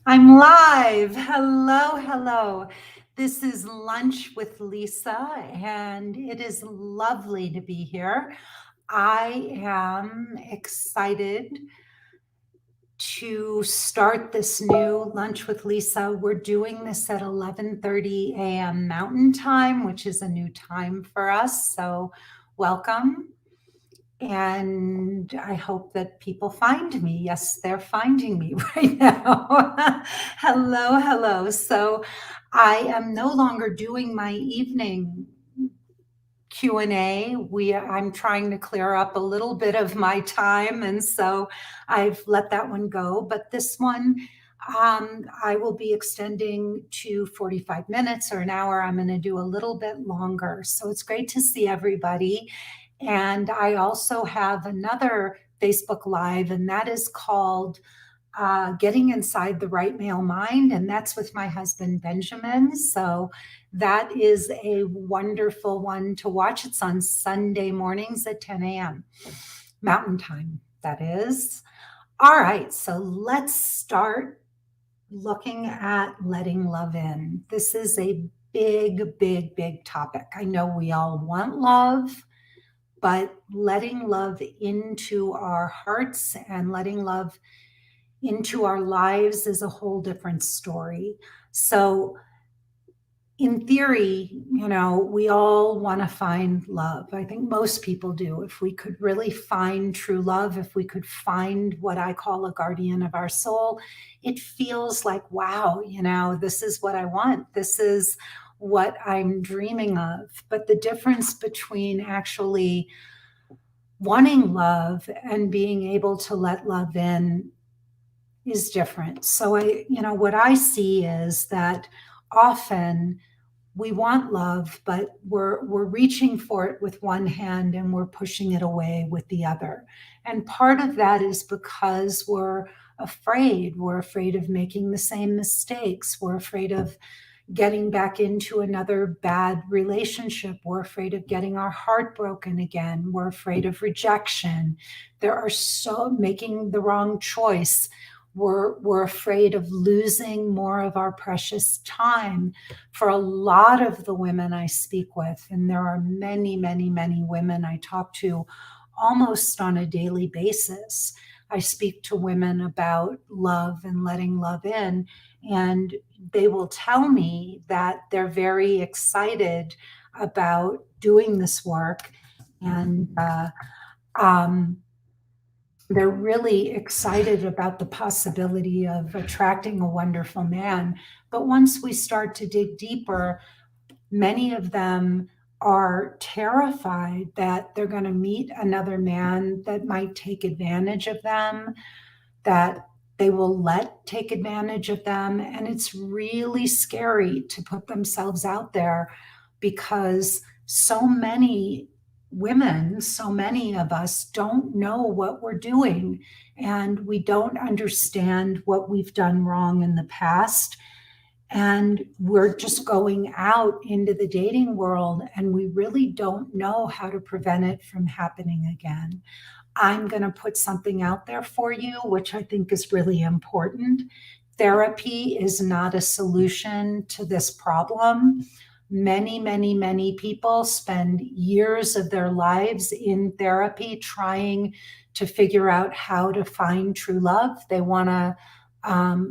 I'm live. Hello, hello. This is Lunch with Lisa, and it is lovely to be here. I am excited to start this new Lunch with Lisa. We're doing this at 11:30 a.m. Mountain Time, which is a new time for us. So, welcome. And I hope that people find me. Yes, they're finding me right now. Hello, hello. So I am no longer doing my evening Q&A. I'm trying to clear up a little bit of my time, and so I've let that one go. But this one, I will be extending to 45 minutes or an hour. I'm going to do a little bit longer. So it's great to see everybody. And I also have another Facebook Live, and that is called Getting Inside the Right Male Mind. And that's with my husband, Benjamin. So that is a wonderful one to watch. It's on Sunday mornings at 10 a.m. Mountain Time, that is. All right, so let's start looking at letting love in. This is a big, big, big topic. I know we all want love, but letting love into our hearts and letting love into our lives is a whole different story. So, in theory, we all want to find love. I think most people do. If we could really find true love, if we could find what I call a guardian of our soul, it feels like, wow, this is what I want. This is what I'm dreaming of. But the difference between actually wanting love and being able to let love in is different. So what I see is that often we want love, but we're reaching for it with one hand and we're pushing it away with the other. And part of that is because we're afraid. We're afraid of making the same mistakes. We're afraid of getting back into another bad relationship. We're afraid of getting our heart broken again. We're afraid of rejection. There are so making the wrong choice. We're afraid of losing more of our precious time. For a lot of the women I speak with, and there are many, many, many women I talk to almost on a daily basis, I speak to women about love and letting love in, and they will tell me that they're very excited about doing this work. And um, they're really excited about the possibility of attracting a wonderful man. But once we start to dig deeper, many of them are terrified that they're going to meet another man that might take advantage of them, that they will let take advantage of them. And it's really scary to put themselves out there because so many women, so many of us don't know what we're doing, and we don't understand what we've done wrong in the past. And we're just going out into the dating world and we really don't know how to prevent it from happening again. I'm going to put something out there for you, which I think is really important. Therapy is not a solution to this problem. Many, many, many people spend years of their lives in therapy trying to figure out how to find true love. They want to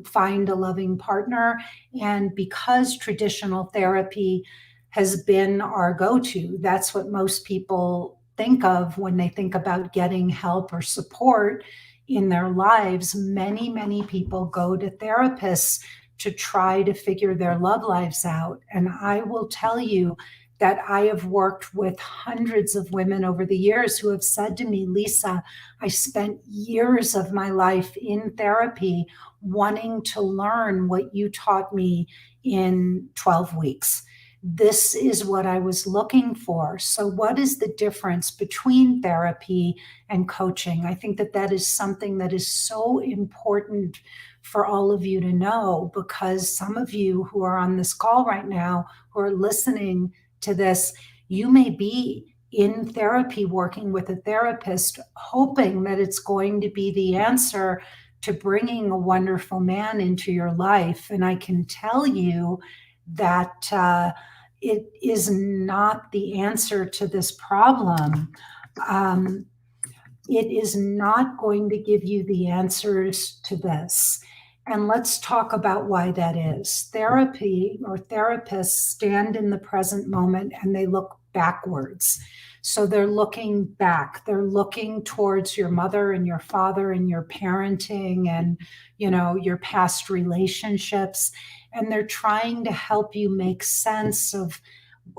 find a loving partner. And because traditional therapy has been our go to, that's what most people think of when they think about getting help or support in their lives. Many, many people go to therapists to try to figure their love lives out. And I will tell you that I have worked with hundreds of women over the years who have said to me, Lisa, I spent years of my life in therapy wanting to learn what you taught me in 12 weeks. This is what I was looking for. So, what is the difference between therapy and coaching? I think that is something that is so important for all of you to know, because some of you who are on this call right now, who are listening to this, you may be in therapy working with a therapist, hoping that it's going to be the answer to bringing a wonderful man into your life. And I can tell you that it is not the answer to this problem. Um, it is not going to give you the answers to this. And let's talk about why that is. Therapy or therapists stand in the present moment and they look backwards. So they're looking back. They're looking towards your mother and your father and your parenting and, your past relationships. And they're trying to help you make sense of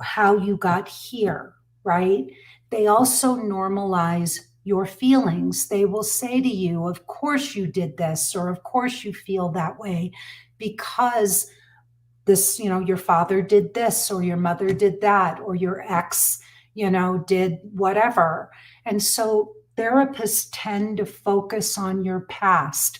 how you got here, right? They also normalize your feelings. They will say to you, of course you did this, or of course you feel that way because this, your father did this, or your mother did that, or your ex, did whatever. And so therapists tend to focus on your past.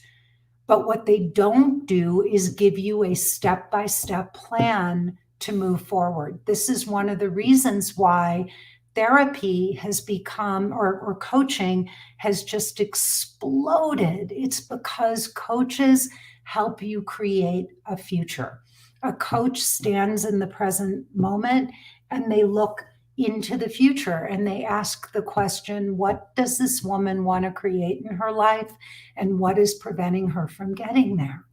But what they don't do is give you a step-by-step plan to move forward. This is one of the reasons why therapy has become, or coaching has just exploded. It's because coaches help you create a future. A coach stands in the present moment and they look into the future and they ask the question, what does this woman want to create in her life and what is preventing her from getting there?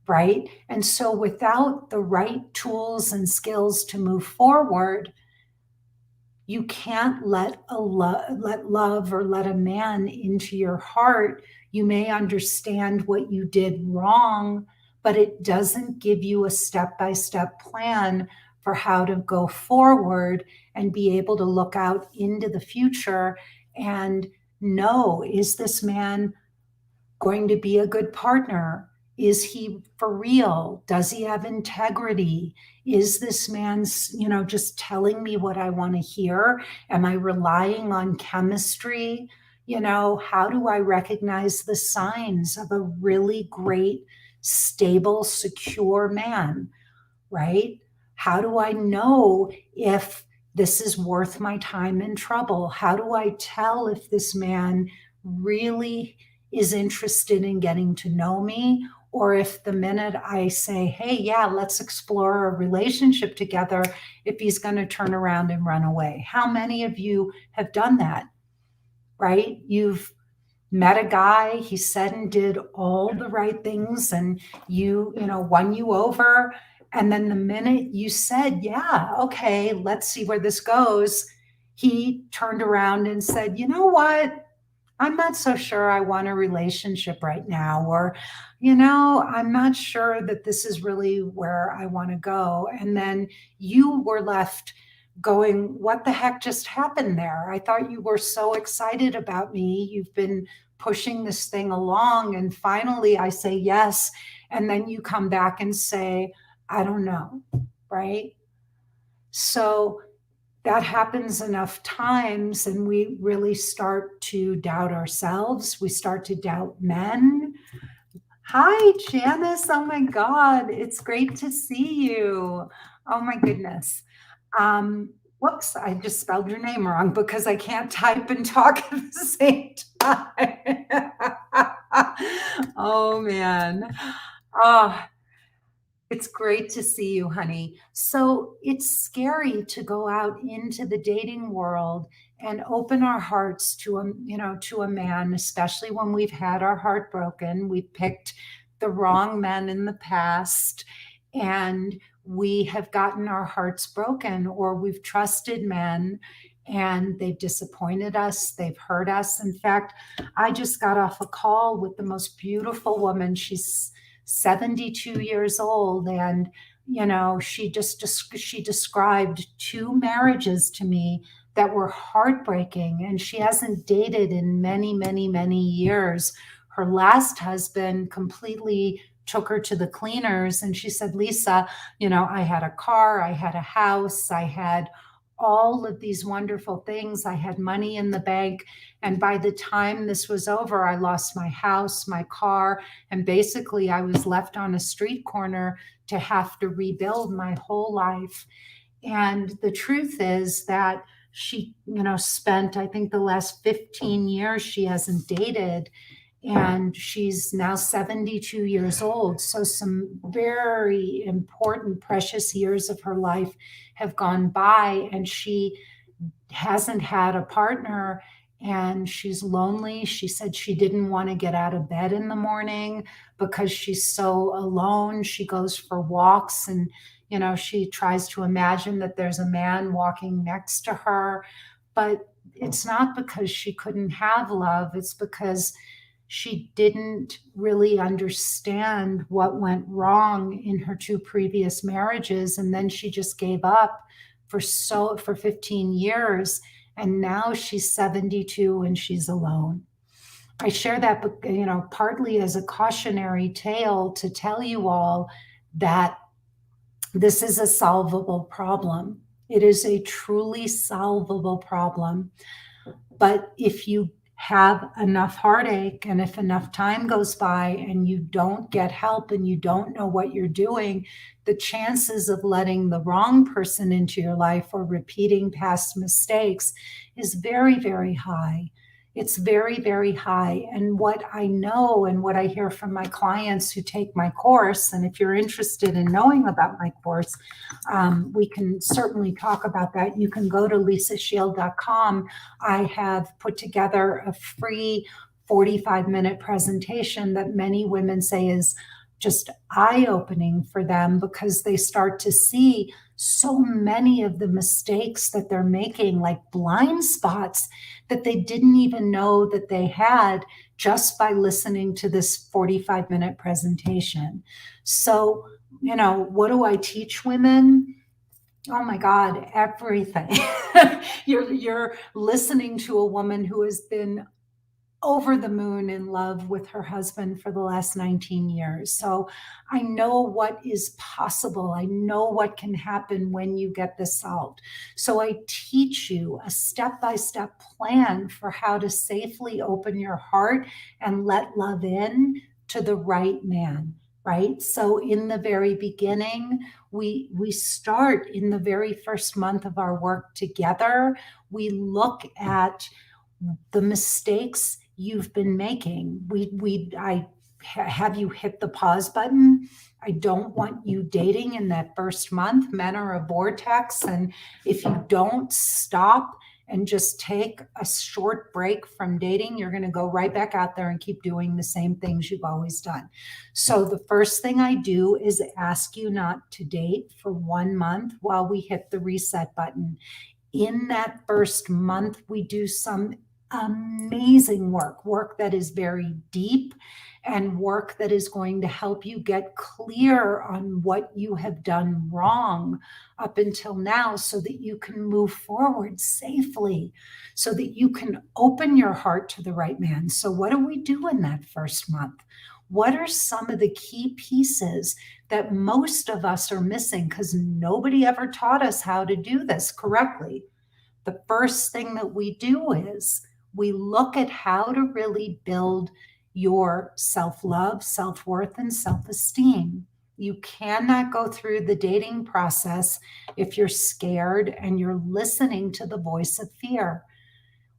Right? And so without the right tools and skills to move forward, you can't let love or let a man into your heart. You may understand what you did wrong, but it doesn't give you a step-by-step plan for how to go forward and be able to look out into the future and know, is this man going to be a good partner? Is he for real? Does he have integrity? Is this man, just telling me what I want to hear? Am I relying on chemistry? How do I recognize the signs of a really great, stable, secure man, right? How do I know if this is worth my time and trouble? How do I tell if this man really is interested in getting to know me, or if the minute I say, hey, yeah, let's explore a relationship together, if he's going to turn around and run away? How many of you have done that, right? You've met a guy, he said and did all the right things, and won you over. And then the minute you said, yeah, okay, let's see where this goes, he turned around and said, you know what? I'm not so sure I want a relationship right now, or, I'm not sure that this is really where I want to go. And then you were left going, what the heck just happened there? I thought you were so excited about me. You've been pushing this thing along. And finally I say yes. And then you come back and say, I don't know. Right. So that happens enough times and we really start to doubt ourselves. We start to doubt men. Hi, Janice. Oh my God. It's great to see you. Oh my goodness. Whoops, I just spelled your name wrong because I can't type and talk at the same time. Oh man. Oh, it's great to see you, honey. So it's scary to go out into the dating world and open our hearts to a man, especially when we've had our heart broken. We've picked the wrong men in the past and we have gotten our hearts broken, or we've trusted men and they've disappointed us, they've hurt us. In fact, I just got off a call with the most beautiful woman. She's 72 years old, and she described two marriages to me that were heartbreaking, and she hasn't dated in many, many, many years. Her last husband completely took her to the cleaners, and she said, Lisa, I had a car, I had a house, I had all of these wonderful things. I had money in the bank. And by the time this was over, I lost my house, my car, and basically I was left on a street corner to have to rebuild my whole life. And the truth is that she, spent, I think the last 15 years she hasn't dated. and she's now 72 years old. So some very important, precious years of her life have gone by, and she hasn't had a partner, and she's lonely. She said she didn't want to get out of bed in the morning because she's so alone. She goes for walks, and she tries to imagine that there's a man walking next to her. But it's not because she couldn't have love, it's because she didn't really understand what went wrong in her two previous marriages, and then she just gave up for 15 years, and now she's 72 and she's alone. I share that, partly as a cautionary tale to tell you all that this is a solvable problem. It is a truly solvable problem. But if you have enough heartache, and if enough time goes by and you don't get help and you don't know what you're doing, the chances of letting the wrong person into your life or repeating past mistakes is very, very high. It's very, very high. And what I know and what I hear from my clients who take my course, and if you're interested in knowing about my course, we can certainly talk about that. You can go to lisashield.com. I have put together a free 45-minute presentation that many women say is just eye-opening for them, because they start to see so many of the mistakes that they're making, like blind spots that they didn't even know that they had, just by listening to this 45-minute presentation. So, what do I teach women? Oh my God, everything. You're listening to a woman who has been over the moon in love with her husband for the last 19 years. So I know what is possible. I know what can happen when you get this solved. So I teach you a step-by-step plan for how to safely open your heart and let love in to the right man. Right? So in the very beginning, we start in the very first month of our work together. We look at the mistakes you've been making. I have you hit the pause button. I don't want you dating in that first month. Men are a vortex, and if you don't stop and just take a short break from dating, you're going to go right back out there and keep doing the same things you've always done. So the first thing I do is ask you not to date for 1 month while we hit the reset button. In that first month, we do some amazing work that is very deep, and work that is going to help you get clear on what you have done wrong up until now, so that you can move forward safely, so that you can open your heart to the right man. So what do we do in that first month? What are some of the key pieces that most of us are missing, because nobody ever taught us how to do this correctly? The first thing that we do is we look at how to really build your self-love, self-worth, and self-esteem. You cannot go through the dating process if you're scared and you're listening to the voice of fear.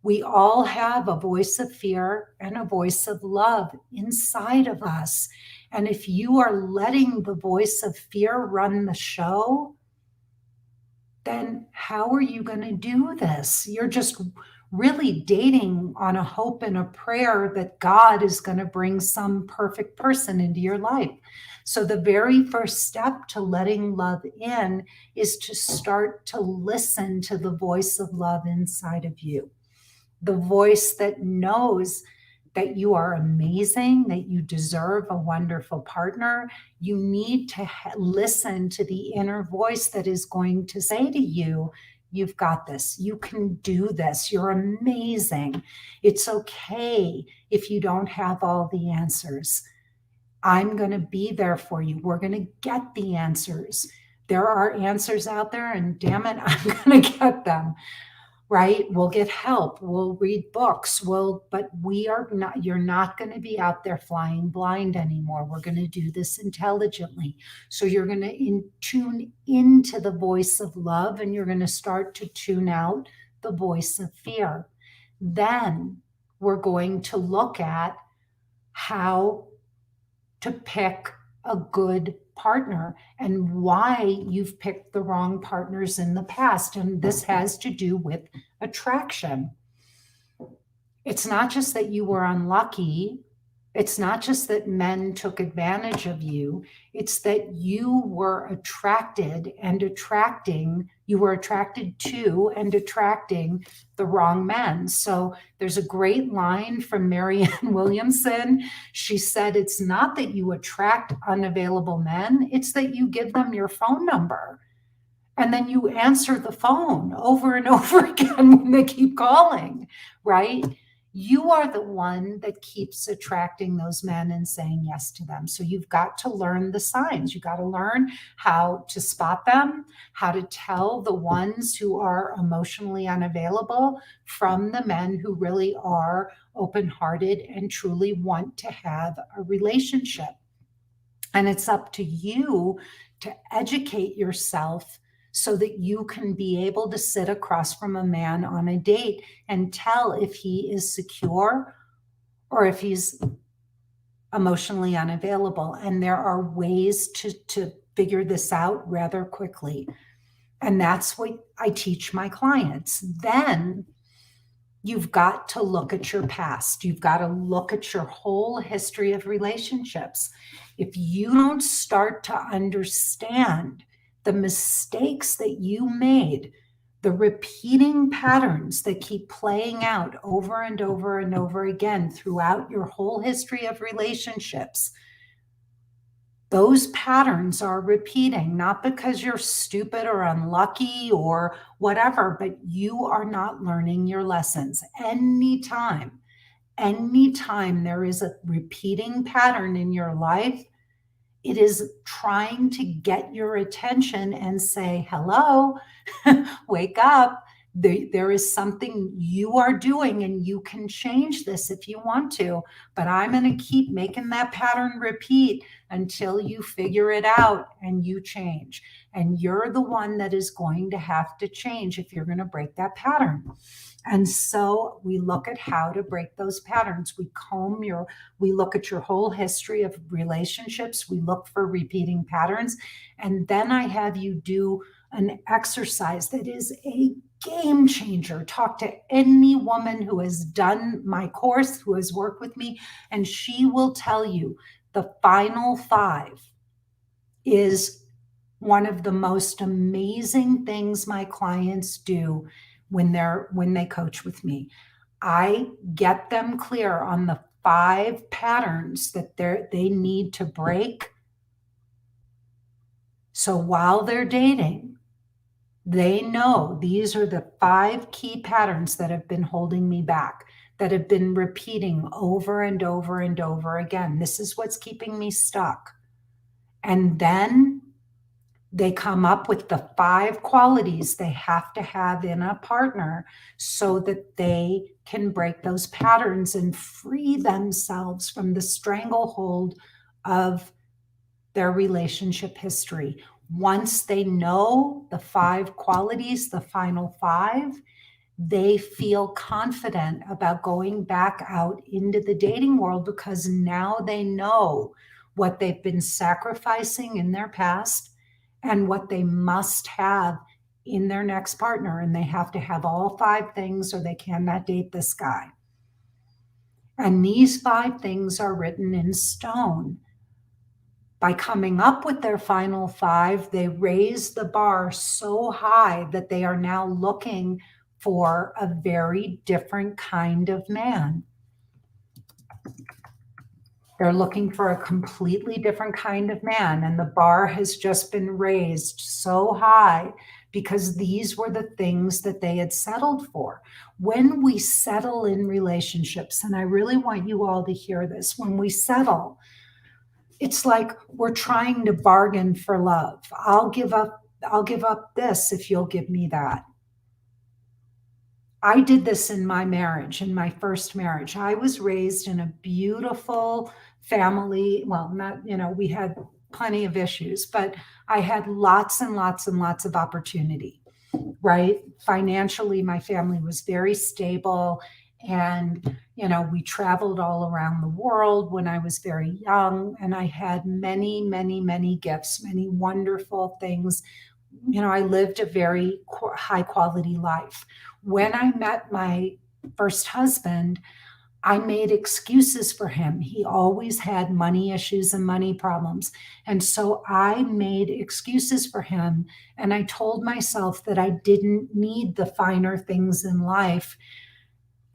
We all have a voice of fear and a voice of love inside of us. And if you are letting the voice of fear run the show, then how are you going to do this? You're just really dating on a hope and a prayer that God is going to bring some perfect person into your life. So the very first step to letting love in is to start to listen to the voice of love inside of you. The voice that knows that you are amazing, that you deserve a wonderful partner. You need to listen to the inner voice that is going to say to you, you've got this. You can do this. You're amazing. It's okay if you don't have all the answers. I'm going to be there for you. We're going to get the answers. There are answers out there, and damn it, I'm going to get them. Right? We'll get help. We'll read books. But you're not going to be out there flying blind anymore. We're going to do this intelligently. So you're going to tune into the voice of love, and you're going to start to tune out the voice of fear. Then we're going to look at how to pick a good partner and why you've picked the wrong partners in the past. And this has to do with attraction. It's not just that you were unlucky. It's not just that men took advantage of you. It's that you were attracted and attracting, you were attracted to and attracting the wrong men. So there's a great line from Marianne Williamson. She said, it's not that you attract unavailable men, it's that you give them your phone number. And then you answer the phone over and over again when they keep calling, right? You are the one that keeps attracting those men and saying yes to them. So you've got to learn the signs. You got to learn how to spot them, how to tell the ones who are emotionally unavailable from the men who really are open-hearted and truly want to have a relationship. And it's up to you to educate yourself so that you can be able to sit across from a man on a date and tell if he is secure or if he's emotionally unavailable. And there are ways to figure this out rather quickly. And that's what I teach my clients. Then you've got to look at your past. You've got to look at your whole history of relationships. If you don't start to understand the mistakes that you made, the repeating patterns that keep playing out over and over and over again throughout your whole history of relationships, those patterns are repeating, not because you're stupid or unlucky or whatever, but you are not learning your lessons. Anytime there is a repeating pattern in your life, it is trying to get your attention and say, hello, wake up. There is something you are doing and you can change this if you want to, but I'm going to keep making that pattern repeat until you figure it out and you change. And you're the one that is going to have to change if you're going to break that pattern. And so we look at how to break those patterns. We look at your whole history of relationships. We look for repeating patterns. And then I have you do an exercise that is a game changer. Talk to any woman who has done my course, who has worked with me, and she will tell you the final 5 is one of the most amazing things my clients do when they coach with me. I get them clear on the 5 patterns that they need to break. So while they're dating, they know these are the 5 key patterns that have been holding me back, that have been repeating over and over and over again. This is what's keeping me stuck. And then they come up with the 5 qualities they have to have in a partner so that they can break those patterns and free themselves from the stranglehold of their relationship history. Once they know the 5 qualities, the final 5, they feel confident about going back out into the dating world because now they know what they've been sacrificing in their past and what they must have in their next partner. And they have to have all 5 things or they cannot date this guy. And these 5 things are written in stone. By coming up with their final 5, they raise the bar so high that they are now looking for a very different kind of man. They're looking for a completely different kind of man, and the bar has just been raised so high because these were the things that they had settled for. When we settle in relationships, and I really want you all to hear this, when we settle, it's like we're trying to bargain for love. I'll give up this if you'll give me that. I did this in my marriage, in my first marriage. I was raised in a beautiful family. Well, not, we had plenty of issues, but I had lots and lots and lots of opportunity, right? Financially, my family was very stable And, we traveled all around the world when I was very young, and I had many, many, many gifts, many wonderful things. I lived a very high quality life. When I met my first husband, I made excuses for him. He always had money issues and money problems. And so I made excuses for him. And I told myself that I didn't need the finer things in life.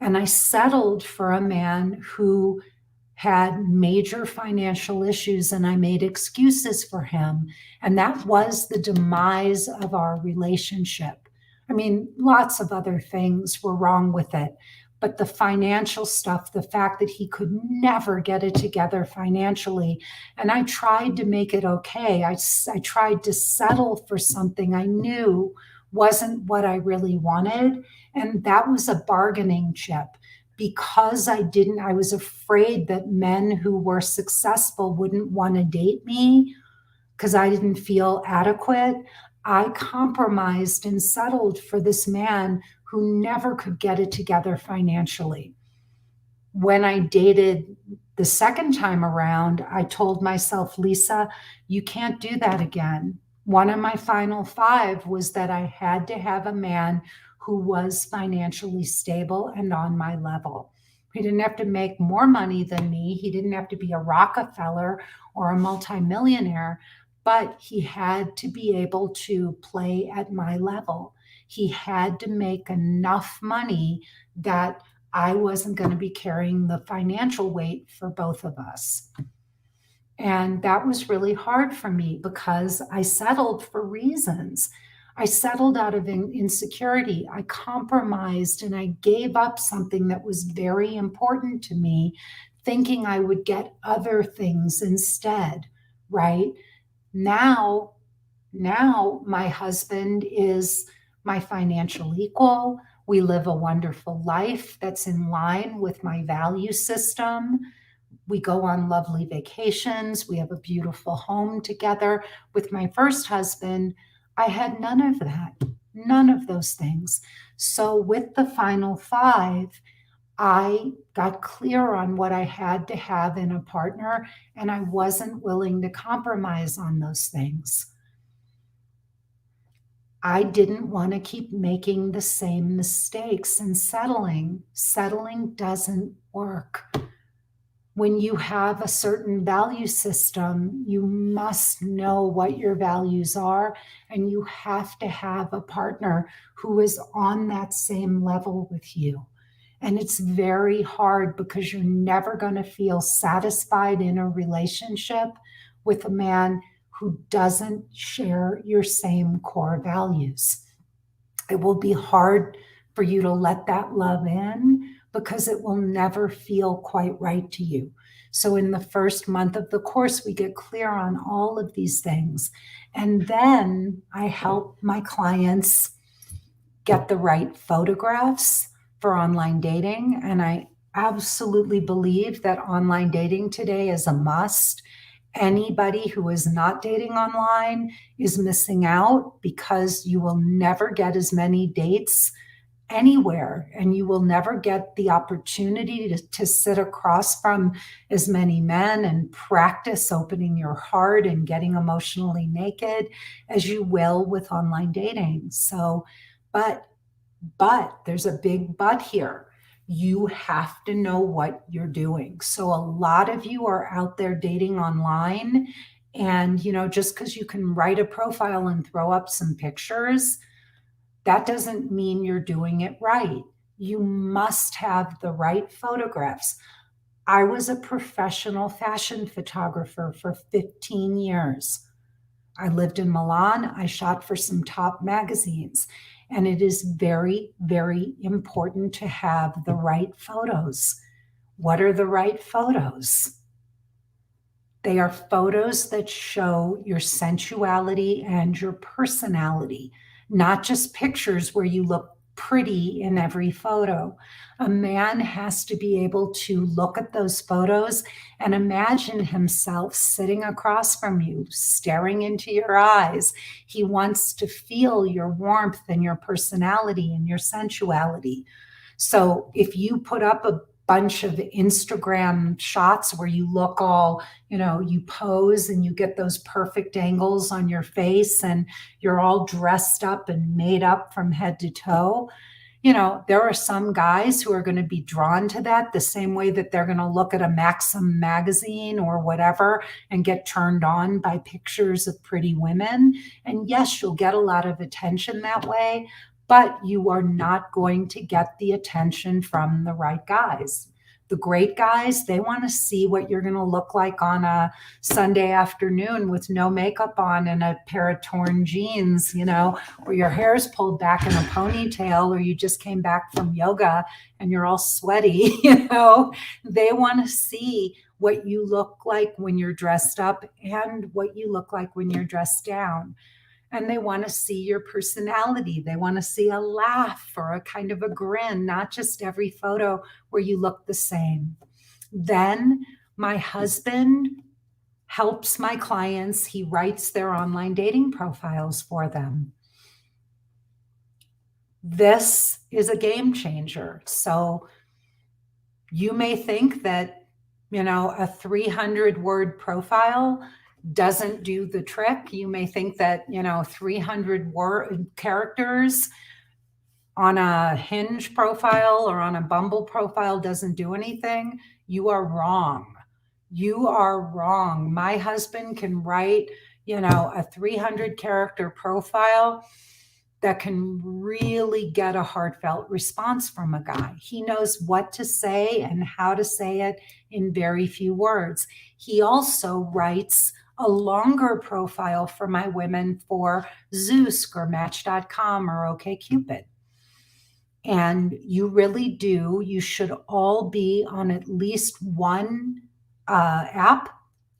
And I settled for a man who had major financial issues, and I made excuses for him. And that was the demise of our relationship. I mean, lots of other things were wrong with it, but the financial stuff, the fact that he could never get it together financially, and I tried to make it okay. I tried to settle for something I knew wasn't what I really wanted. And that was a bargaining chip because I was afraid that men who were successful wouldn't want to date me because I didn't feel adequate. I compromised and settled for this man who never could get it together financially. When I dated the second time around, I told myself, Lisa, you can't do that again. One of my final five was that I had to have a man who was financially stable and on my level. He didn't have to make more money than me. He didn't have to be a Rockefeller or a multimillionaire, but he had to be able to play at my level. He had to make enough money that I wasn't going to be carrying the financial weight for both of us. And that was really hard for me because I settled for reasons. I settled out of insecurity. I compromised and I gave up something that was very important to me, thinking I would get other things instead, right? Now, my husband is my financial equal. We live a wonderful life that's in line with my value system. We go on lovely vacations. We have a beautiful home together. With my first husband, I had none of that, none of those things. So with the final five, I got clear on what I had to have in a partner, and I wasn't willing to compromise on those things. I didn't want to keep making the same mistakes and settling. Settling doesn't work. When you have a certain value system, you must know what your values are, and you have to have a partner who is on that same level with you. And it's very hard because you're never going to feel satisfied in a relationship with a man who doesn't share your same core values. It will be hard for you to let that love in because it will never feel quite right to you. So in the first month of the course, we get clear on all of these things. And then I help my clients get the right photographs for online dating. And I absolutely believe that online dating today is a must. Anybody who is not dating online is missing out because you will never get as many dates anywhere, and you will never get the opportunity to sit across from as many men and practice opening your heart and getting emotionally naked as you will with online dating. So, but there's a big but here. You have to know what you're doing. So a lot of you are out there dating online, and just because you can write a profile and throw up some pictures, that doesn't mean you're doing it right. You must have the right photographs. I was a professional fashion photographer for 15 years. I lived in Milan. I shot for some top magazines. And it is very, very important to have the right photos. What are the right photos? They are photos that show your sensuality and your personality, not just pictures where you look pretty in every photo. A man has to be able to look at those photos and imagine himself sitting across from you, staring into your eyes. He wants to feel your warmth and your personality and your sensuality. So if you put up a bunch of Instagram shots where you look all, you pose and you get those perfect angles on your face and you're all dressed up and made up from head to toe, there are some guys who are going to be drawn to that the same way that they're going to look at a Maxim magazine or whatever and get turned on by pictures of pretty women. And yes, you'll get a lot of attention that way, but you are not going to get the attention from the right guys. The great guys, they want to see what you're going to look like on a Sunday afternoon with no makeup on and a pair of torn jeans, or your hair's pulled back in a ponytail, or you just came back from yoga and you're all sweaty. They want to see what you look like when you're dressed up and what you look like when you're dressed down. And they want to see your personality. They want to see a laugh or a kind of a grin, not just every photo where you look the same. Then my husband helps my clients. He writes their online dating profiles for them. This is a game changer. So you may think that, a 300-word profile doesn't do the trick. You may think that, 300 characters on a Hinge profile or on a Bumble profile doesn't do anything. You are wrong. You are wrong. My husband can write, a 300-character profile that can really get a heartfelt response from a guy. He knows what to say and how to say it in very few words. He also writes a longer profile for my women for Zoosk or Match.com or OkCupid. And you really do. You should all be on at least one app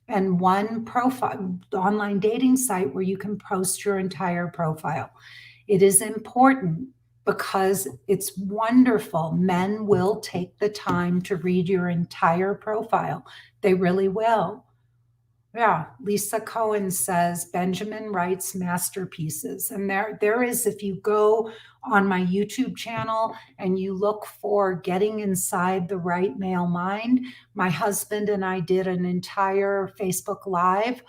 and one profile, online dating site where you can post your entire profile. It is important because it's wonderful. Men will take the time to read your entire profile. They really will. Yeah, Lisa Cohen says Benjamin writes masterpieces. And there is, if you go on my YouTube channel and you look for Getting Inside the Right Male Mind, my husband and I did an entire Facebook Live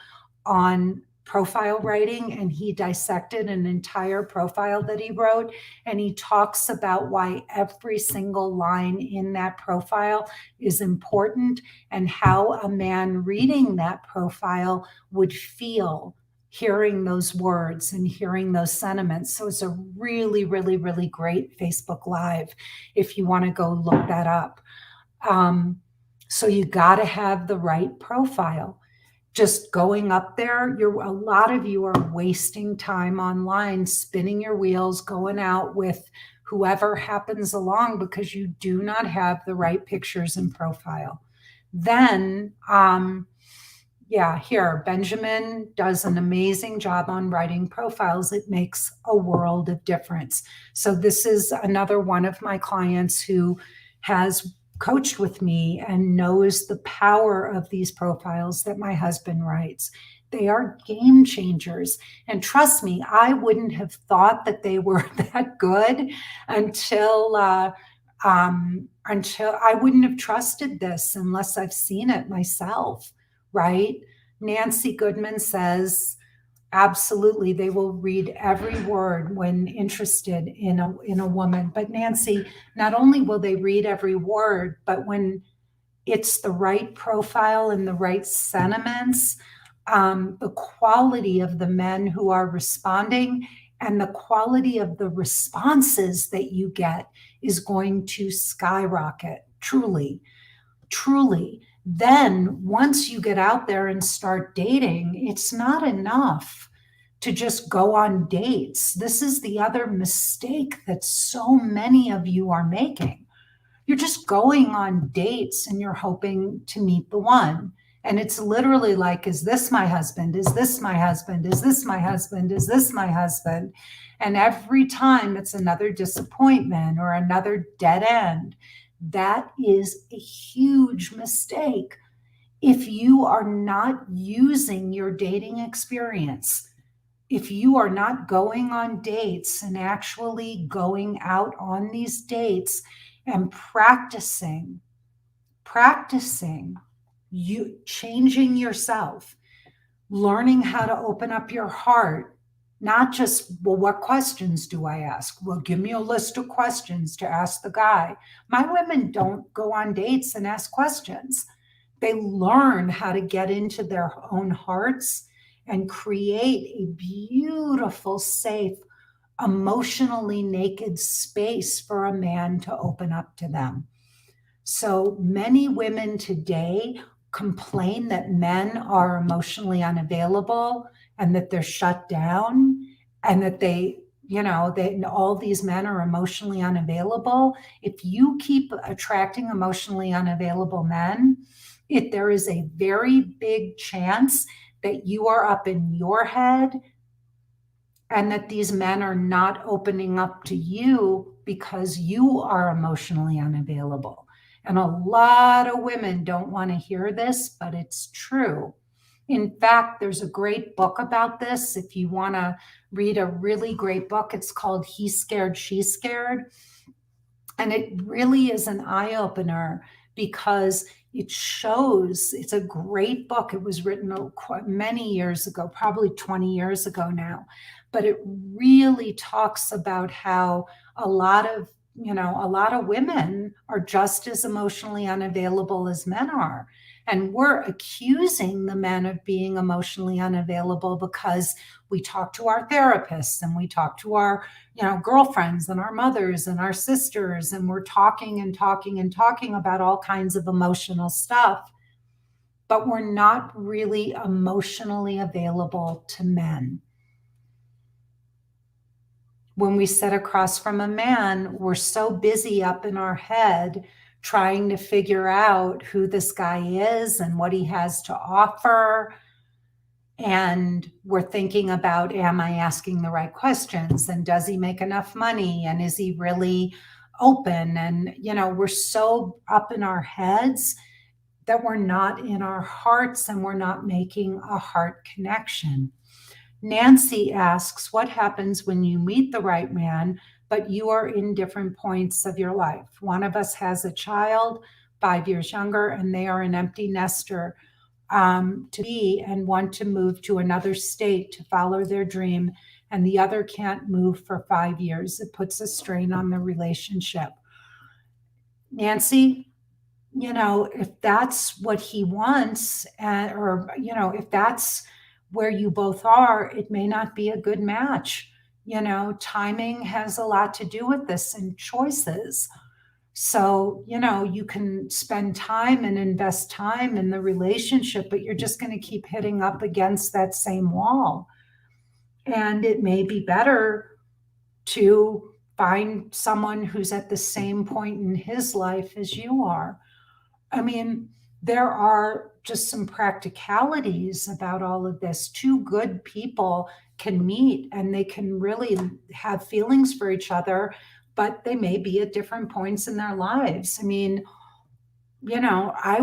on profile writing, and he dissected an entire profile that he wrote, and he talks about why every single line in that profile is important and how a man reading that profile would feel hearing those words and hearing those sentiments. So it's a really, really, really great Facebook Live if you want to go look that up. So you got to have the right profile. Just going up there, a lot of you are wasting time online, spinning your wheels, going out with whoever happens along because you do not have the right pictures and profile. Then, here, Benjamin does an amazing job on writing profiles. It makes a world of difference. So this is another one of my clients who has coached with me and knows the power of these profiles that my husband writes. They are game changers. And trust me, I wouldn't have thought that they were that good until I wouldn't have trusted this unless I've seen it myself, right? Nancy Goodman says, absolutely, they will read every word when interested in a woman. But Nancy, not only will they read every word, but when it's the right profile and the right sentiments, the quality of the men who are responding and the quality of the responses that you get is going to skyrocket, truly, truly. Then once you get out there and start dating, it's not enough to just go on dates. This is the other mistake that so many of you are making. You're just going on dates and you're hoping to meet the one. And it's literally like, is this my husband? Is this my husband? Is this my husband? Is this my husband? And every time it's another disappointment or another dead end. That is a huge mistake. If you are not using your dating experience, if you are not going on dates and actually going out on these dates and practicing you changing yourself, learning how to open up your heart. Not just, well, what questions do I ask? Well, give me a list of questions to ask the guy. My women don't go on dates and ask questions. They learn how to get into their own hearts and create a beautiful, safe, emotionally naked space for a man to open up to them. So many women today complain that men are emotionally unavailable and that they're shut down and that all these men are emotionally unavailable. If you keep attracting emotionally unavailable men, there is a very big chance that you are up in your head and that these men are not opening up to you because you are emotionally unavailable. And a lot of women don't want to hear this, but it's true. In fact, there's a great book about this. If you want to read a really great book, it's called He's Scared, She's Scared. And it really is an eye-opener because it shows, it's a great book. It was written many years ago, probably 20 years ago now. But it really talks about how a lot of women are just as emotionally unavailable as men are. And we're accusing the men of being emotionally unavailable because we talk to our therapists and we talk to our, girlfriends and our mothers and our sisters, and we're talking and talking and talking about all kinds of emotional stuff, but we're not really emotionally available to men. When we sit across from a man, we're so busy up in our head trying to figure out who this guy is and what he has to offer. And we're thinking about, am I asking the right questions? And does he make enough money? And is he really open? And, we're so up in our heads that we're not in our hearts and we're not making a heart connection. Nancy asks, what happens when you meet the right man, but you are in different points of your life? One of us has a child 5 years younger, and they are an empty nester to be and want to move to another state to follow their dream, and the other can't move for 5 years. It puts a strain on the relationship. Nancy, if that's what he wants, or if that's where you both are, it may not be a good match. Timing has a lot to do with this and choices. So, you can spend time and invest time in the relationship, but you're just going to keep hitting up against that same wall. And it may be better to find someone who's at the same point in his life as you are. I mean, there are just some practicalities about all of this. Two good people can meet and they can really have feelings for each other, but they may be at different points in their lives. I mean, I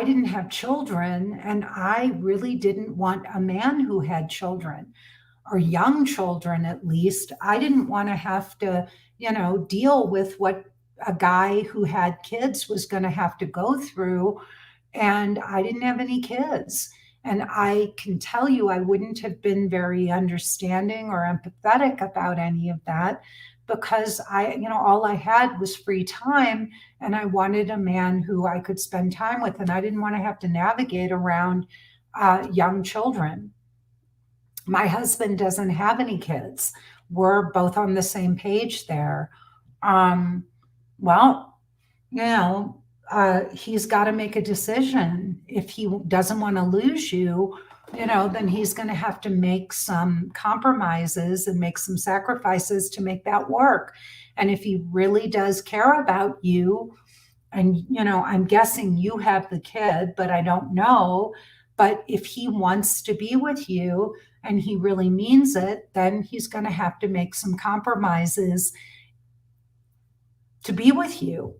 didn't have children, and I really didn't want a man who had children, or young children at least. I didn't want to have to, deal with what a guy who had kids was going to have to go through. And I didn't have any kids. And I can tell you, I wouldn't have been very understanding or empathetic about any of that because all I had was free time, and I wanted a man who I could spend time with, and I didn't want to have to navigate around young children. My husband doesn't have any kids. We're both on the same page there. He's got to make a decision. If he doesn't want to lose you, then he's going to have to make some compromises and make some sacrifices to make that work. And if he really does care about you, and, I'm guessing you have the kid, but I don't know. But if he wants to be with you and he really means it, then he's going to have to make some compromises to be with you.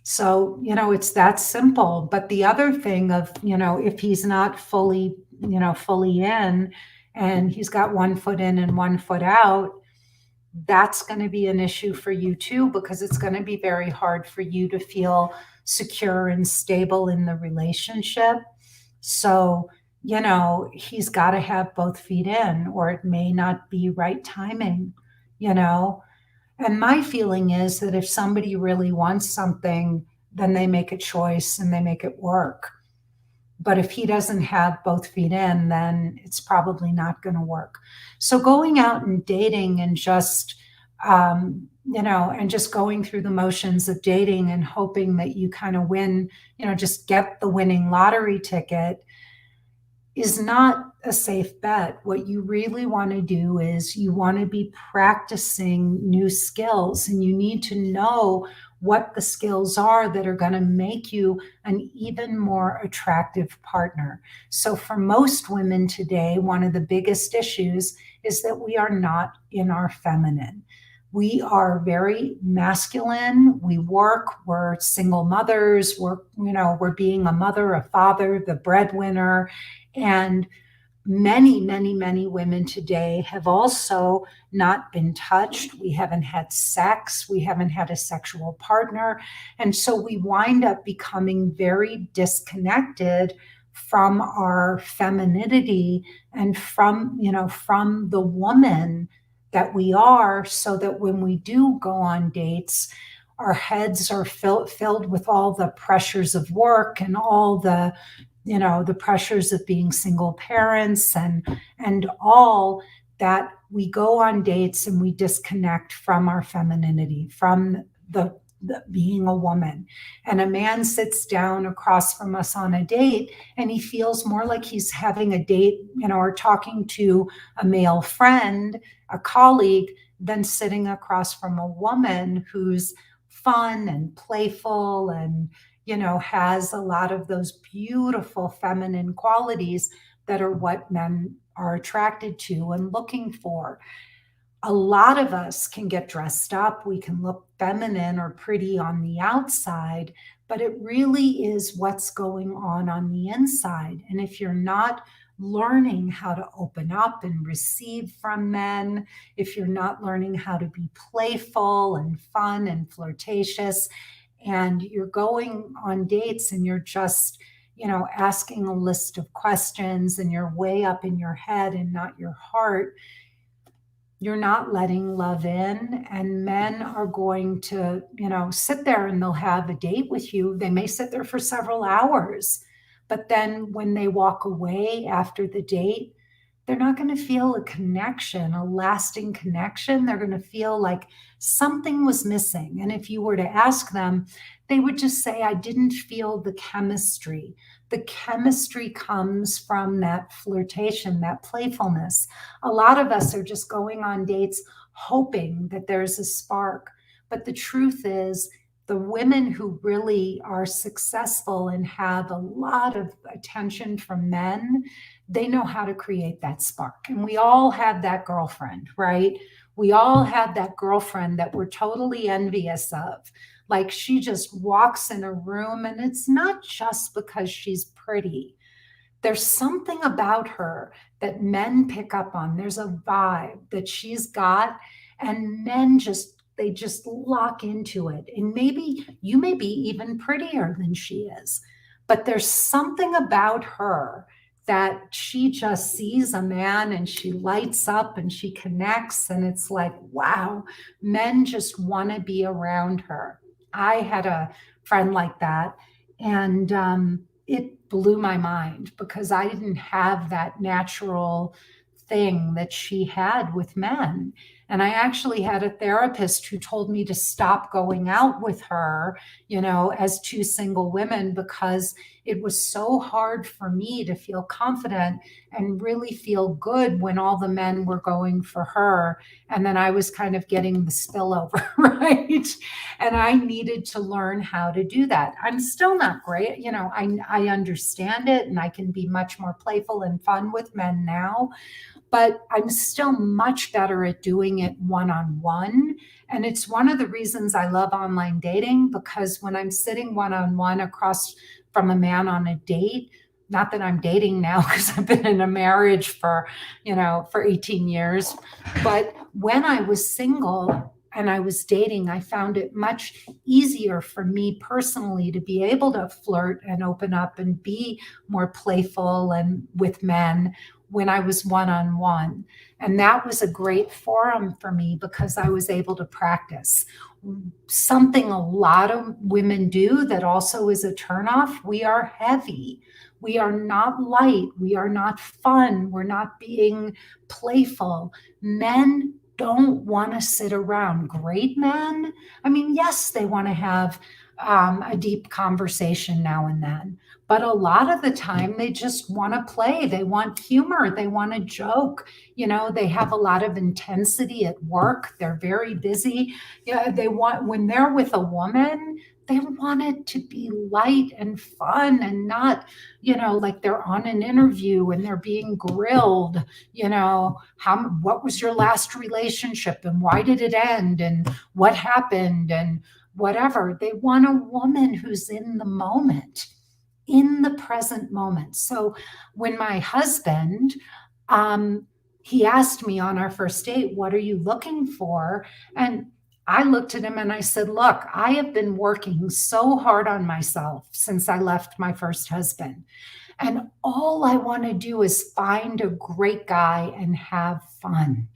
So, it's that simple. But the other thing of, if he's not fully in and he's got 1 foot in and 1 foot out, that's going to be an issue for you too, because it's going to be very hard for you to feel secure and stable in the relationship. So, he's got to have both feet in, or it may not be right timing, you know? And my feeling is that if somebody really wants something, then they make a choice and they make it work. But if he doesn't have both feet in, then it's probably not going to work. So going out and dating and just going through the motions of dating and hoping that you kind of win, just get the winning lottery ticket is not a safe bet. What you really want to do is you want to be practicing new skills, and you need to know what the skills are that are going to make you an even more attractive partner. So, for most women today, one of the biggest issues is that we are not in our feminine. We are very masculine. We work, we're single mothers, we're being a mother, a father, the breadwinner. And many, many, many women today have also not been touched. We haven't had sex. We haven't had a sexual partner. And so we wind up becoming very disconnected from our femininity and from the woman that we are, so that when we do go on dates, our heads are filled with all the pressures of work and all the pressures of being single parents and all that. We go on dates and we disconnect from our femininity, from the being a woman. And a man sits down across from us on a date and he feels more like he's having a date, or talking to a male friend, a colleague, than sitting across from a woman who's fun and playful and has a lot of those beautiful feminine qualities that are what men are attracted to and looking for. A lot of us can get dressed up. We can look feminine or pretty on the outside, but it really is what's going on the inside. And if you're not learning how to open up and receive from men, if you're not learning how to be playful and fun and flirtatious, and you're going on dates and you're just asking a list of questions and you're way up in your head and not your heart, you're not letting love in. And men are going to sit there and they'll have a date with you. They may sit there for several hours, but then when they walk away after the date, they're not going to feel a connection, a lasting connection. They're going to feel like something was missing. And if you were to ask them, they would just say, I didn't feel the chemistry. The chemistry comes from that flirtation, that playfulness. A lot of us are just going on dates hoping that there's a spark. But the truth is, the women who really are successful and have a lot of attention from men, they know how to create that spark. And we all have that girlfriend, right? We all have that girlfriend that we're totally envious of. Like, she just walks in a room, and it's not just because she's pretty. There's something about her that men pick up on. There's a vibe that she's got, and men they just lock into it. And maybe you may be even prettier than she is, but there's something about her that she just sees a man and she lights up and she connects. And it's like, wow, men just want to be around her. I had a friend like that, and it blew my mind because I didn't have that natural thing that she had with men. And I actually had a therapist who told me to stop going out with her, as two single women, because it was so hard for me to feel confident and really feel good when all the men were going for her. And then I was kind of getting the spillover, right? And I needed to learn how to do that. I'm still not great. I understand it, and I can be much more playful and fun with men now, but I'm still much better at doing it one-on-one. And it's one of the reasons I love online dating, because when I'm sitting one-on-one across from a man on a date, not that I'm dating now because I've been in a marriage for, for 18 years. But when I was single and I was dating, I found it much easier for me personally to be able to flirt and open up and be more playful and with men when I was one on one. And that was a great forum for me because I was able to practice something a lot of women do that also is a turnoff. We are heavy. We are not light. We are not fun. We're not being playful. Men don't want to sit around. Great men, I mean, yes, they want to have a deep conversation now and then, but a lot of the time they just want to play. They want humor. They want to joke. They have a lot of intensity at work. They're very busy. Yeah, they want, when they're with a woman, they want it to be light and fun and not, like they're on an interview and they're being grilled, what was your last relationship and why did it end and what happened and whatever. They want a woman who's in the moment, in the present moment. So when my husband, he asked me on our first date, what are you looking for? And I looked at him and I said, look, I have been working so hard on myself since I left my first husband. And all I want to do is find a great guy and have fun.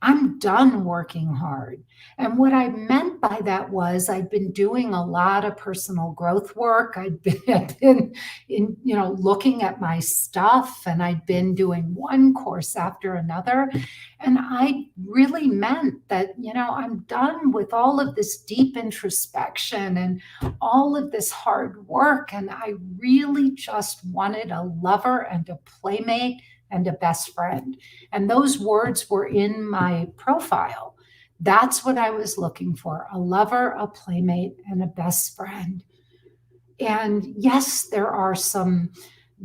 I'm done working hard. And what I meant by that was I'd been doing a lot of personal growth work. I'd been in, looking at my stuff, and I'd been doing one course after another. And I really meant that, I'm done with all of this deep introspection and all of this hard work. And I really just wanted a lover and a playmate and a best friend. And those words were in my profile. That's what I was looking for: a lover, a playmate, and a best friend. And yes, there are some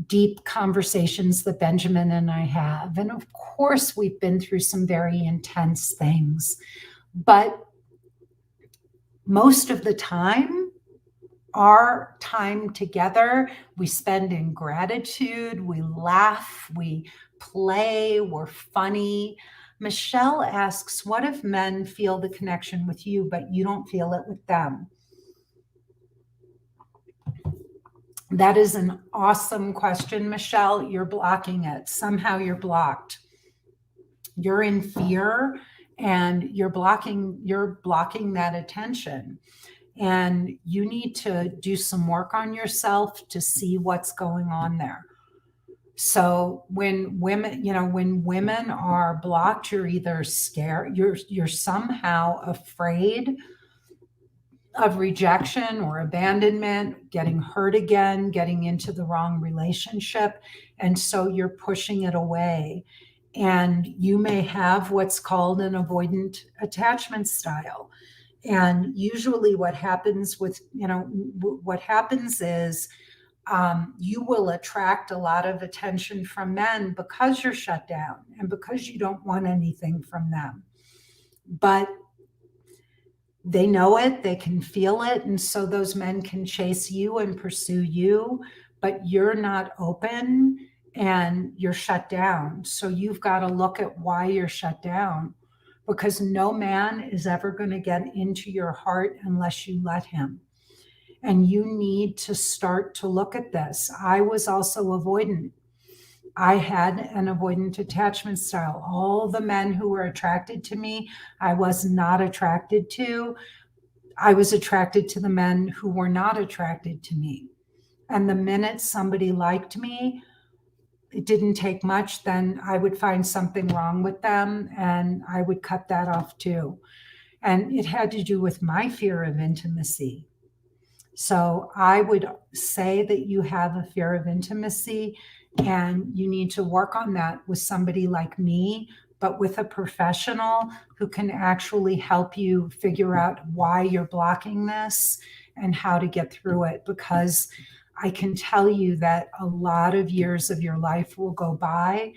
deep conversations that Benjamin and I have. And of course, we've been through some very intense things. But most of the time, our time together, we spend in gratitude, we laugh, we play, we're funny. Michelle asks, what if men feel the connection with you, but you don't feel it with them? That is an awesome question, Michelle. You're blocking it. Somehow you're blocked. You're in fear and you're blocking that attention. And you need to do some work on yourself to see what's going on there. So when women are blocked, you're either scared, you're somehow afraid of rejection or abandonment, getting hurt again, getting into the wrong relationship. And so you're pushing it away. And you may have what's called an avoidant attachment style. And usually what happens is you will attract a lot of attention from men because you're shut down and because you don't want anything from them. But they know it, they can feel it. And so those men can chase you and pursue you, but you're not open and you're shut down. So you've got to look at why you're shut down, because no man is ever going to get into your heart unless you let him. And you need to start to look at this. I was also avoidant. I had an avoidant attachment style. All the men who were attracted to me, I was not attracted to. I was attracted to the men who were not attracted to me. And the minute somebody liked me, it didn't take much, then I would find something wrong with them and I would cut that off too. And it had to do with my fear of intimacy. So I would say that you have a fear of intimacy and you need to work on that with somebody like me, but with a professional who can actually help you figure out why you're blocking this and how to get through it. Because I can tell you that a lot of years of your life will go by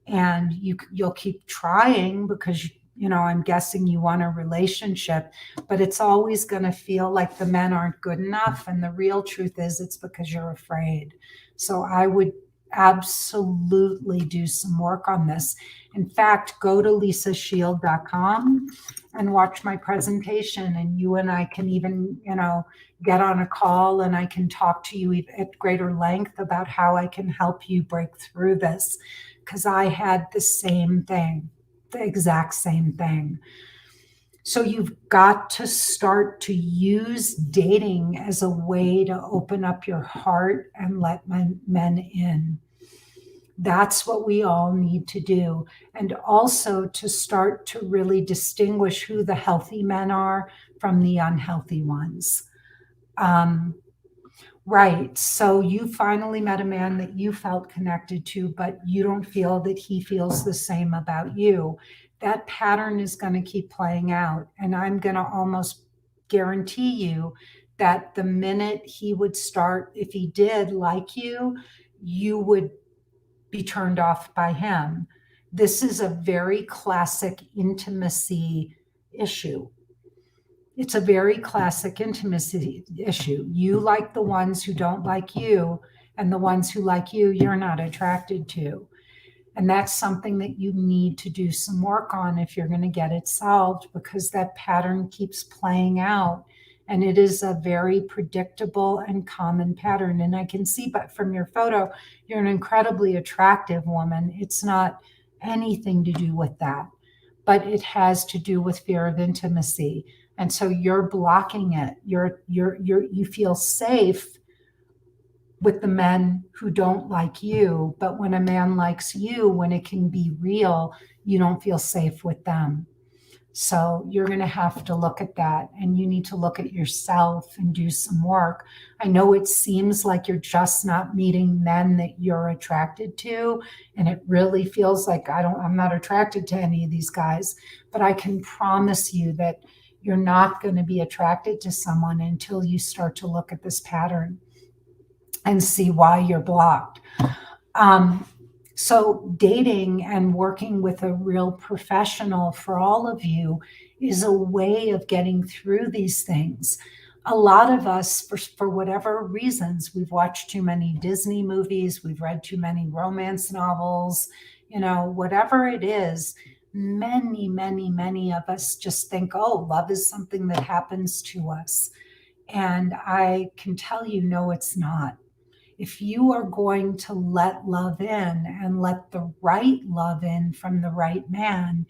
and you'll keep trying because I'm guessing you want a relationship, but it's always going to feel like the men aren't good enough. And the real truth is it's because you're afraid. So I would absolutely do some work on this. In fact, go to lisashield.com and watch my presentation, and you and I can even, get on a call and I can talk to you at greater length about how I can help you break through this. Because I had the same thing, the exact same thing. So you've got to start to use dating as a way to open up your heart and let men in. That's what we all need to do. And also to start to really distinguish who the healthy men are from the unhealthy ones. Right. So you finally met a man that you felt connected to, but you don't feel that he feels the same about you. That pattern is going to keep playing out. And I'm going to almost guarantee you that the minute he would start, if he did like you would be turned off by him. This is a very classic intimacy issue. It's a very classic intimacy issue. You like the ones who don't like you, and the ones who like you're not attracted to. And that's something that you need to do some work on if you're going to get it solved, because that pattern keeps playing out. And it is a very predictable and common pattern. And I can see, but from your photo, you're an incredibly attractive woman. It's not anything to do with that, but it has to do with fear of intimacy. And so you're blocking it. You feel safe with the men who don't like you, but when a man likes you, when it can be real, you don't feel safe with them. So you're going to have to look at that, and you need to look at yourself and do some work. I know it seems like you're just not meeting men that you're attracted to, and it really feels like I'm not attracted to any of these guys, but I can promise you that you're not going to be attracted to someone until you start to look at this pattern and see why you're blocked. So dating and working with a real professional for all of you is a way of getting through these things. A lot of us, for whatever reasons, we've watched too many Disney movies, we've read too many romance novels, whatever it is, many of us just think, oh, love is something that happens to us. And I can tell you, no, it's not. If you are going to let love in and let the right love in from the right man,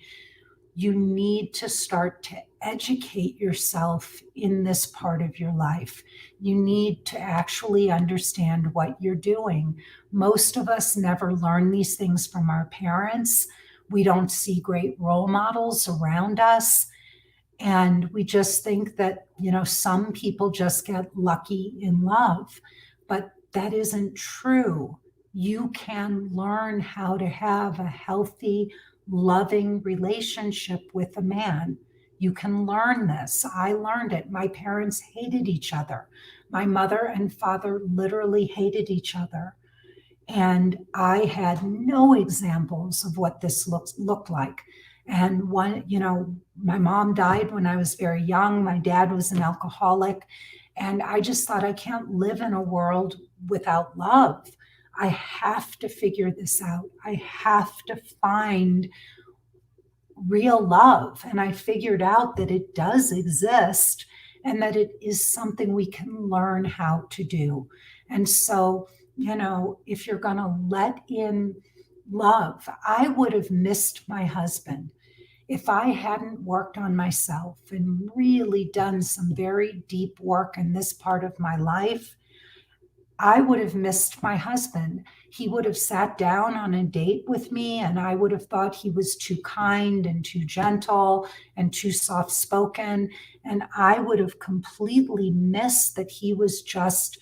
you need to start to educate yourself in this part of your life. You need to actually understand what you're doing. Most of us never learn these things from our parents. We don't see great role models around us. And we just think that, some people just get lucky in love. But that isn't true. You can learn how to have a healthy, loving relationship with a man. You can learn this. I learned it. My parents hated each other. My mother and father literally hated each other. And I had no examples of what this looked like. And my mom died when I was very young. My dad was an alcoholic. And I just thought, I can't live in a world without love. I have to figure this out. I have to find real love. And I figured out that it does exist and that it is something we can learn how to do. And so, if you're going to let in love, I would have missed my husband if I hadn't worked on myself and really done some very deep work in this part of my life. I would have missed my husband. He would have sat down on a date with me, and I would have thought he was too kind and too gentle and too soft spoken. And I would have completely missed that he was just,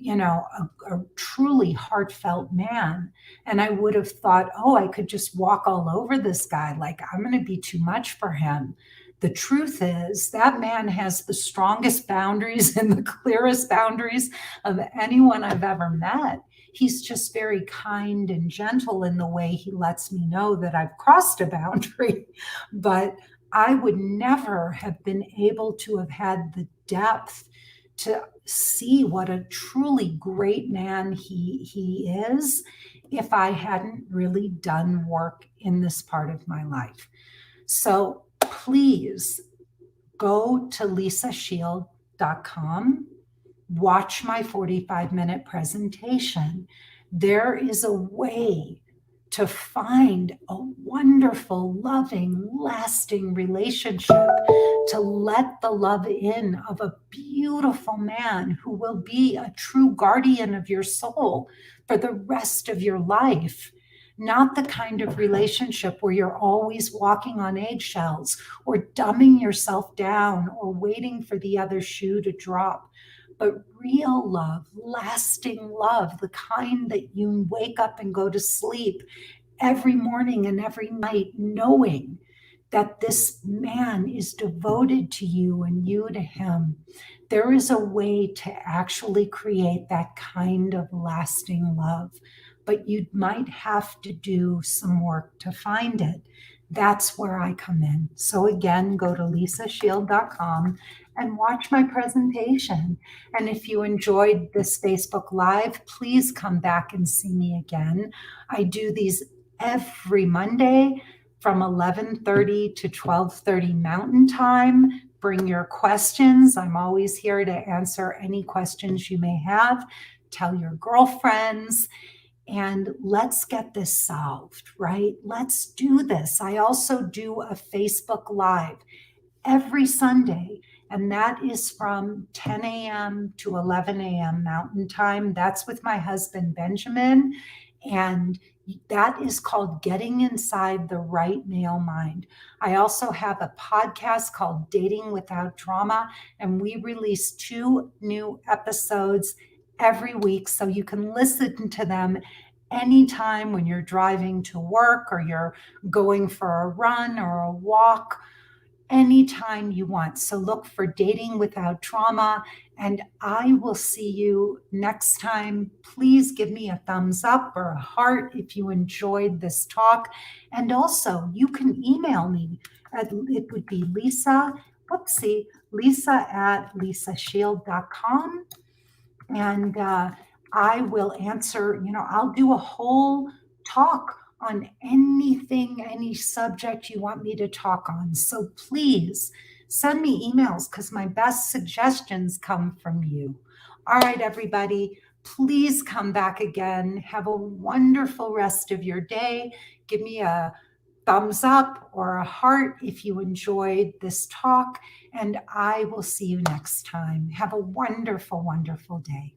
a truly heartfelt man. And I would have thought, oh, I could just walk all over this guy. Like, I'm going to be too much for him. The truth is that man has the strongest boundaries and the clearest boundaries of anyone I've ever met. He's just very kind and gentle in the way he lets me know that I've crossed a boundary. But I would never have been able to have had the depth to see what a truly great man he is if I hadn't really done work in this part of my life. So please go to lisashield.com, watch my 45-minute presentation. There is a way to find a wonderful, loving, lasting relationship, to let the love in of a beautiful man who will be a true guardian of your soul for the rest of your life. Not the kind of relationship where you're always walking on eggshells or dumbing yourself down or waiting for the other shoe to drop, but real love, lasting love, the kind that you wake up and go to sleep every morning and every night knowing that this man is devoted to you and you to him. There is a way to actually create that kind of lasting love, but you might have to do some work to find it. That's where I come in. So again, go to lisashield.com and watch my presentation. And if you enjoyed this Facebook Live, please come back and see me again. I do these every Monday from 11:30 to 12:30 Mountain Time. Bring your questions. I'm always here to answer any questions you may have. Tell your girlfriends. And let's get this solved, right? Let's do this. I also do a Facebook Live every Sunday, and that is from 10 a.m. to 11 a.m. Mountain Time. That's with my husband, Benjamin, and that is called Getting Inside the Right Male Mind. I also have a podcast called Dating Without Drama, and we release 2 new episodes every week, so you can listen to them anytime when you're driving to work or you're going for a run or a walk, anytime you want. So look for Dating Without Drama, and I will see you next time. Please give me a thumbs up or a heart if you enjoyed this talk. And also, you can email me. It would be Lisa at lisashield.com. And I will answer, I'll do a whole talk on anything, any subject you want me to talk on. So please send me emails because my best suggestions come from you. All right, everybody, please come back again. Have a wonderful rest of your day. Give me a thumbs up or a heart if you enjoyed this talk, and I will see you next time. Have a wonderful, wonderful day.